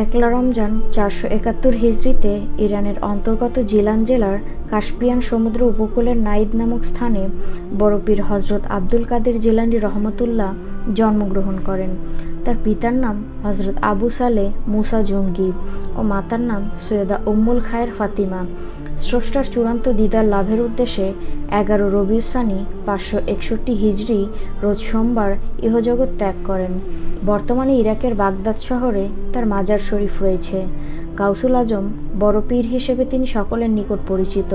একলা রমজান 471 হিজরিতে ইরানের অন্তর্গত জিলান জেলার কাস্পিয়ান সমুদ্র উপকূলের নাইদ নামক স্থানে বড় পীর হজরত আব্দুল কাদের জিলানী রহমতুল্লাহ জন্মগ্রহণ করেন। তার পিতার নাম হজরত আবু সালেহ মুসা জঙ্গি ও মাতার নাম সৈয়দা উম্মুল খায়ের ফাতিমা। স্রষ্টার চূড়ান্ত দিদার লাভের উদ্দেশ্যে 11 রবিউল সানি 561 হিজরি রোজ সোমবার ইহজগৎ ত্যাগ করেন। বর্তমানে ইরাকের বাগদাদ শহরে তার মাজার শরীফ রয়েছে। গাউসুল আজম বড় পীর হিসেবে তিনি সকলের নিকট পরিচিত।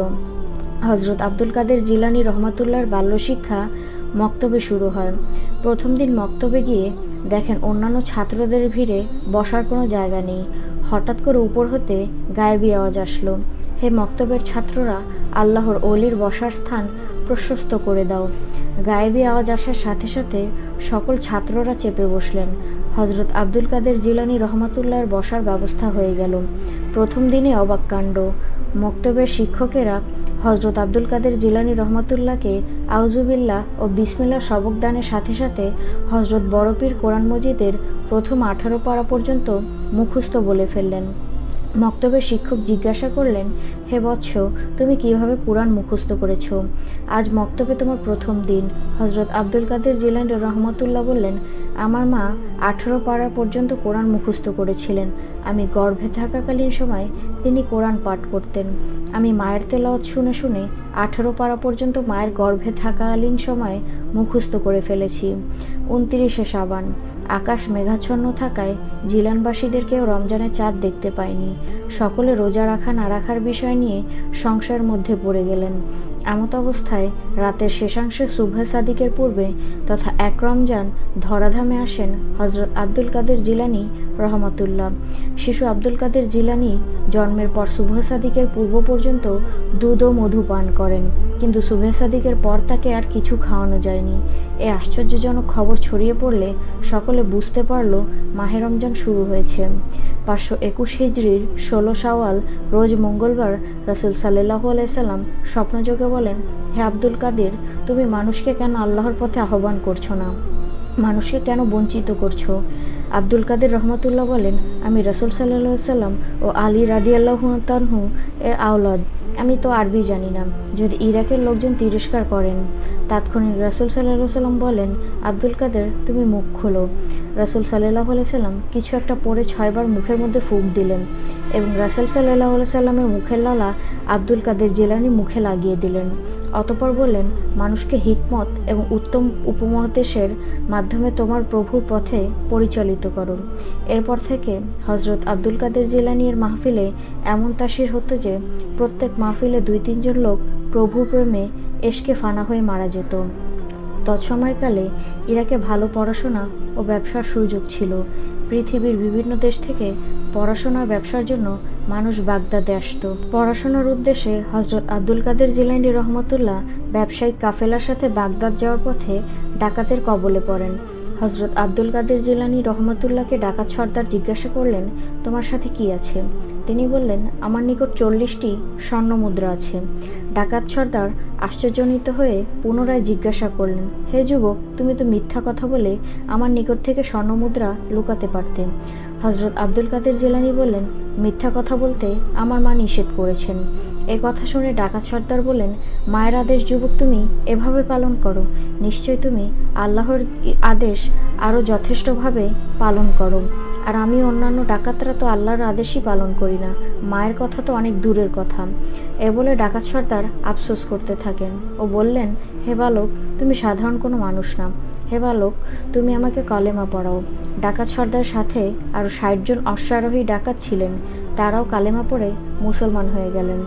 হজরত আব্দুল কাদের জিলানী রহমতুল্লাহর বাল্যশিক্ষা মক্তবে শুরু হয়। প্রথম দিন মক্তবে গিয়ে দেখেন অন্যান্য ছাত্রদের ভিড়ে বসার কোনো জায়গা নেই। হঠাৎ করে উপর হতে গায়েবী আওয়াজ আসলো, হে মক্তবের ছাত্ররা, আল্লাহর অলির বসার স্থান প্রশস্ত করে দাও। গায়েবী আওয়াজ আসার সাথে সাথে সকল ছাত্ররা চেপে বসলেন। হজরত আব্দুল কাদের জিলানী রহমতুল্লাহর বসার ব্যবস্থা হয়ে গেল। প্রথম দিনে অবাক কাণ্ড। মক্তবের শিক্ষকেরা হজরত আব্দুল কাদের জিলানী রহমতুল্লাহকে আউজুবিল্লাহ ও বিসমিল্লাহ সবক দানের সাথে সাথে হজরত বড় পীর কোরআন মজিদের প্রথম 18 পারা পর্যন্ত মুখস্থ বলে ফেললেন। মক্তবের শিক্ষক জিজ্ঞাসা করলেন, হে বৎস, তুমি কিভাবে কোরআন মুখস্থ করেছ? আজ মক্তবে তোমার প্রথম দিন। হজরত আব্দুল কাদের জিলানী রহমতুল্লাহ বললেন, আমার মা 18 পারা পর্যন্ত কোরআন মুখস্থ করেছিলেন। আমি গর্ভে থাকাকালীন সময় তিনি কোরআন পাঠ করতেন। আমি মায়ের তেলাওয়াত শুনে শুনে 18 পারা পর্যন্ত মায়ের গর্ভে থাকাকালীন সময় মুখস্থ করে ফেলেছি। 29শে শাবান। আকাশ মেঘাচ্ছন্ন থাকায় জিলানবাসীদের কেউ রমজানের চাঁদ দেখতে পায়নি। সকলে রোজা রাখা না রাখার বিষয় নিয়ে সংশয়ের মধ্যে পড়ে গেলেন। এমত অবস্থায় রাতের শেষাংশে সুবহে সাদিকের পূর্বে তথা 1 রমজান ধরাধামে আসেন হজরত আব্দুল কাদের জিলানী রহমতুল্লাহ। শিশু আব্দুল কাদের জিলানী জন্মের পর সুবহে সাদিকের পূর্ব পর্যন্ত দুধ ও মধু পান করেন, কিন্তু সুবহে সাদিকের পর তাকে আর কিছু খাওয়ানো যায়নি। এই আশ্চর্যজনক খবর ছড়িয়ে পড়লে সকলে বুঝতে পারল মাহে রমজান শুরু হয়েছে। 521 হিজরির 16 শাওয়াল রোজ মঙ্গলবার রাসূল সাল্লাল্লাহু আলাইহি সাল্লাম স্বপ্নযোগে বলেন, হে আব্দুল কাদের, তুমি মানুষকে কেন আল্লাহর পথে আহ্বান করছো না? মানুষকে কেন বঞ্চিত করছো? আব্দুল কাদের রহমতুল্লাহ বলেন, আমি রাসূল সাল্লাল্লাহু আলাইহি সাল্লাম ও আলী রাদিয়াল্লাহু তাআলা এর আওলাদ। আমি তো আরবি জানি না, যদি ইরাকের লোকজন তিরস্কার করেন। তাৎক্ষণিক রাসূল সাল্লাল্লাহু আলাইহি সাল্লাম বলেন, আব্দুল কাদের, তুমি মুখ খোলো। রাসূল সাল্লাল্লাহু আলাইহি সাল্লাম কিছু একটা পরে 6 বার মুখের মধ্যে ফুঁক দিলেন এবং রাসূল সাল্লাল্লাহু আলাইহি সাল্লামের মুখের লালা আব্দুল কাদের জিলানী মুখে লাগিয়ে দিলেন। অতঃপর বললেন, মানুষকে হিকমত এবং উত্তম উপমহাদেশের মাধ্যমে তোমার প্রভুর পথে পরিচালিত করো। এরপর থেকে হজরত আব্দুল কাদের জিলানীর মাহফিলে এমন তাসির হতো যে প্রত্যেক মাহফিলে 2-3 জন লোক প্রভু প্রেমে এশকে ফানা হয়ে মারা যেত। তৎসময়কালে ইরাকে ভালো পড়াশোনা ও ব্যবসার সুযোগ ছিল। পৃথিবীর বিভিন্ন দেশ থেকে পড়াশোনা ও ব্যবসার জন্য মানুষ বাগদাদে আসত। পড়াশোনার উদ্দেশ্যে হজরত আব্দুল কাদের জিলানী রহমতুল্লাহ ব্যবসায়িক কাফেলার সাথে বাগদাদ যাওয়ার পথে ডাকাতের কবলে পড়েন। হজরত আব্দুল কাদের জিলানী রহমতুল্লাহকে ডাকাত সর্দার জিজ্ঞাসা করলেন, তোমার সাথে কি আছে? তিনি বললেন, আমার নিকট 40টি স্বর্ণ মুদ্রা আছে। ডাকাত সর্দার আশ্চর্যজনিত হয়ে পুনরায় জিজ্ঞাসা করলেন, হে যুবক, তুমি তো মিথ্যা কথা বলে আমার নিকট থেকে স্বর্ণ মুদ্রা লুকাতে পারতে। হজরত আব্দুল কাদের জিলানী বললেন, মিথ্যা কথা বলতে আমার মা নিষেধ করেছেন। এ কথা শুনে ডাকাত সর্দার বললেন, মায়ের আদেশ যুবক তুমি এভাবে পালন করো, নিশ্চয় তুমি আল্লাহর আদেশ আরও যথেষ্টভাবে পালন করো। আর আমি অন্যান্য ডাকাতরা তো আল্লাহর আদেশই পালন করি না, মায়ের কথা তো অনেক দূরের কথা। এ বলে ডাকাত সর্দার আফসোস করতে থাকেন ও বললেন, হে বালক, তুমি সাধারণ কোনো মানুষ না। হে বালক, তুমি আমাকে কালেমা পড়াও। ডাকাত সর্দারের সাথে আরও 60 জন অশ্বারোহী ডাকাত ছিলেন, তারাও কালেমা পড়ে মুসলমান হয়ে গেলেন।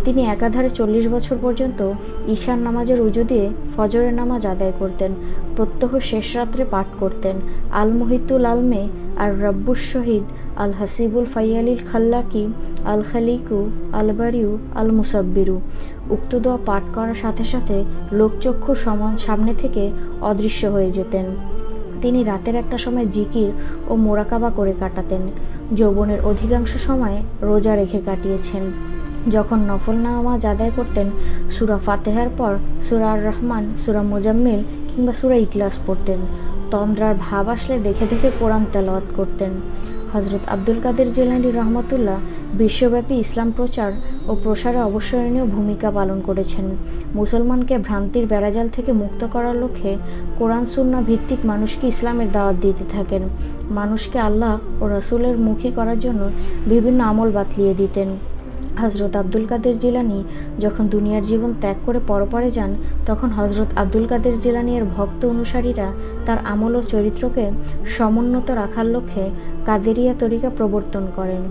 তিনি একাধারে 40 বছর পর্যন্ত ঈশার নামাজের উজু দিয়ে ফজরের নামাজ আদায় করতেন। প্রত্যহ শেষ রাত্রে পাঠ করতেন, আল মুহিতুল আলমে আর রব্বুস শহীদ আল হাসিবুল ফাইয়ালিল খাল্লাকি আল খালিকু আল বারিউ আল মুসাব্বিরু। উক্ত দোয়া পাঠ করার সাথে সাথে লোকচক্ষু সামনে থেকে অদৃশ্য হয়ে যেতেন। তিনি রাতের একটা সময় জিকির ও মোরাকাবা করে কাটাতেন। যৌবনের অধিকাংশ সময় রোজা রেখে কাটিয়েছেন। যখন নফল নামাজ আদায় করতেন, সূরা ফাতিহার পর সূরা আর রহমান, সূরা মুজাম্মিল কিংবা সূরা ইখলাস পড়তেন। তন্দ্রার ভাব আসলে দেখে দেখে কোরআন তেলাওয়াত করতেন। হজরত আব্দুল কাদের জিলানী রহমতুল্লাহ বিশ্বব্যাপী ইসলাম প্রচার ও প্রসারে অবসরণীয় ভূমিকা পালন করেছেন। মুসলমানকে ভ্রান্তির বেড়াজাল থেকে মুক্ত করার লক্ষ্যে কোরআন সুন্নাহ ভিত্তিক মানুষকে ইসলামের দাওয়াত দিতে থাকেন। মানুষকে আল্লাহ ও রাসূলের মুখী করার জন্য বিভিন্ন আমল বাতলিয়ে দিতেন। হজরত আব্দুল কাদের জিলানী যখন দুনিয়ার জীবন ত্যাগ করে পরপারে যান, তখন হজরত আব্দুল কাদের জিলানীর ভক্ত অনুসারীরা তার আমল ও চরিত্রকে সমুন্নত রাখার লক্ষ্যে কাদেরিয়া তরিকা প্রবর্তন করেন।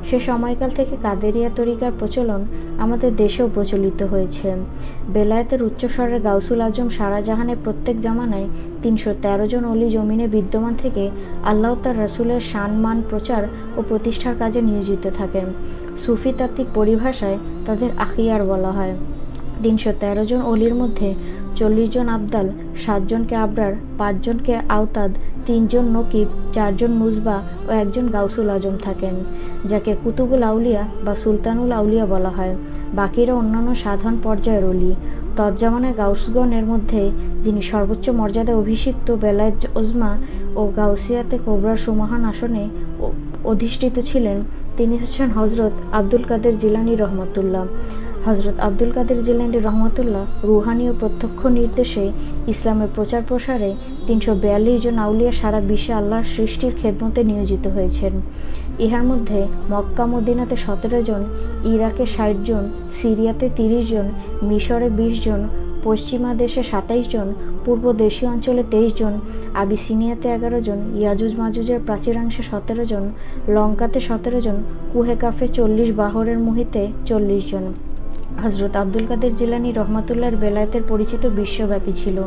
সে সময়কাল থেকে কাদেরিয়া তরিকার প্রচলন আমাদের দেশেও প্রচলিত হয়েছে। বেলায়েতের উচ্চস্বরের গাউসুল আজম শাহজাহানের প্রত্যেক জামানায় 313 জন অলি জমিনে বিদ্যমান থেকে আল্লাহ তার রাসূলের শান-মান প্রচার ও প্রতিষ্ঠার কাজে নিয়োজিত থাকেন। সুফি তাত্ত্বিক পরিভাষায় তাদের আখিয়ার বলা হয়। 313 জন অলির মধ্যে 40 জন আবদাল, 7 জনকে আবরার, 5 জনকে আওতাদ, 3 জন নকিব, 4 জন মুজবা ও 1 জন গাউসুল আজম থাকেন, যাকে কুতুবুল আউলিয়া বা সুলতানুল আউলিয়া বলা হয়। বাকিরা অন্যান্য সাধারণ পর্যায়ের অলি। তৎজামানায় গাউসগণের মধ্যে যিনি সর্বোচ্চ মর্যাদায় অভিষিক্ত বেলায়েত ওজমা ও গাউসিয়াতে কোবরার সুমহান আসনে অধিষ্ঠিত ছিলেন, তিনি হচ্ছেন হজরত আব্দুল কাদের জিলানী রহমতুল্লাহ। হজরত আব্দুল কাদের জিলানী রহমতুল্লাহ রুহানি ও প্রত্যক্ষ নির্দেশে ইসলামের প্রচার প্রসারে 342 জন আউলিয়া সারা বিশ্বে আল্লাহর সৃষ্টির খেদমতে নিয়োজিত হয়েছেন। ইহার মধ্যে মক্কা মদিনাতে 17 জন, ইরাকে 60 জন, সিরিয়াতে 30 জন, মিশরে 20 জন, পশ্চিমা দেশে 27 জন, পূর্ব দেশীয় অঞ্চলে 23 জন, আবিসিনিয়াতে 11 জন, ইয়াজুজ মাজুজের প্রাচীরাংশে 17 জন, লঙ্কাতে 17 জন, কুহেকাফে 40, বাহরের মুহিতে 40 জন। হজরত আব্দুল কাদের জিলানী রহমতুল্লাহর বেলায়েতের পরিচিত বিশ্বব্যাপী ছিল।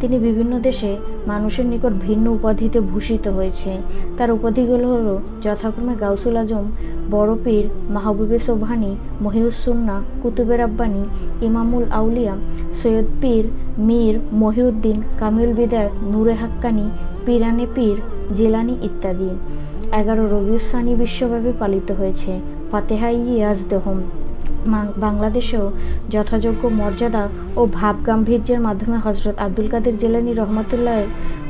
তিনি বিভিন্ন দেশে মানুষের নিকট ভিন্ন উপাধিতে ভূষিত হয়েছে। তার উপাধিগুলো হলো যথাক্রমে গাউসুল আজম, বড় পীর, মাহবুবে সোবহানি, মহিউস সুন্নাহ, কুতুবে রাব্বানি, ইমামুল আউলিয়া, সৈয়দ পীর, মীর, মহিউদ্দিন, কামিল বিদায়ত, নূরে হাক্কানি, পীরানে পীর, জিলানি ইত্যাদি। 11 রবিউস সানি বিশ্বব্যাপী পালিত হয়েছে। ফাতেহাই ইয়াজদহম বাংলাদেশেও যথাযোগ্য মর্যাদা ও ভাব গাম্ভীর্যের মাধ্যমে হজরত আব্দুল কাদের জিলানী রহমতুল্লাহের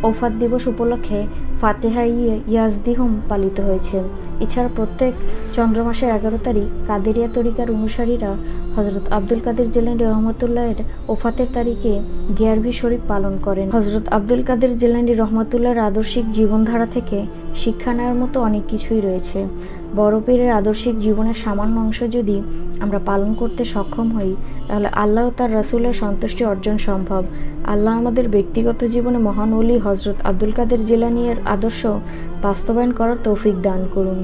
ওফাত দিবস উপলক্ষে ফাতেহাই ইয়াজদিহম পালিত হয়েছে। এছাড়া প্রত্যেক চন্দ্র মাসের 11 তারিখ কাদেরিয়া তরিকার অনুসারীরা হজরত আব্দুল কাদের জিলানী রহমতুল্লাহের ওফাতের তারিখে গিয়ারভি শরীফ পালন করেন। হজরত আব্দুল কাদের জিলানী রহমতুল্লাহর আদর্শিক জীবনধারা থেকে শিক্ষা নেওয়ার মতো অনেক কিছুই রয়েছে। বড় পীরের আদর্শিক জীবনের সামান্য অংশ যদি আমরা পালন করতে সক্ষম হই, তাহলে আল্লাহ ও তার রাসূলের সন্তুষ্টি অর্জন সম্ভব। আল্লাহ আমাদের ব্যক্তিগত জীবনে মহান ওলি হজরত আব্দুল কাদের জিলানী এর আদর্শ বাস্তবায়ন করার তৌফিক দান করুন।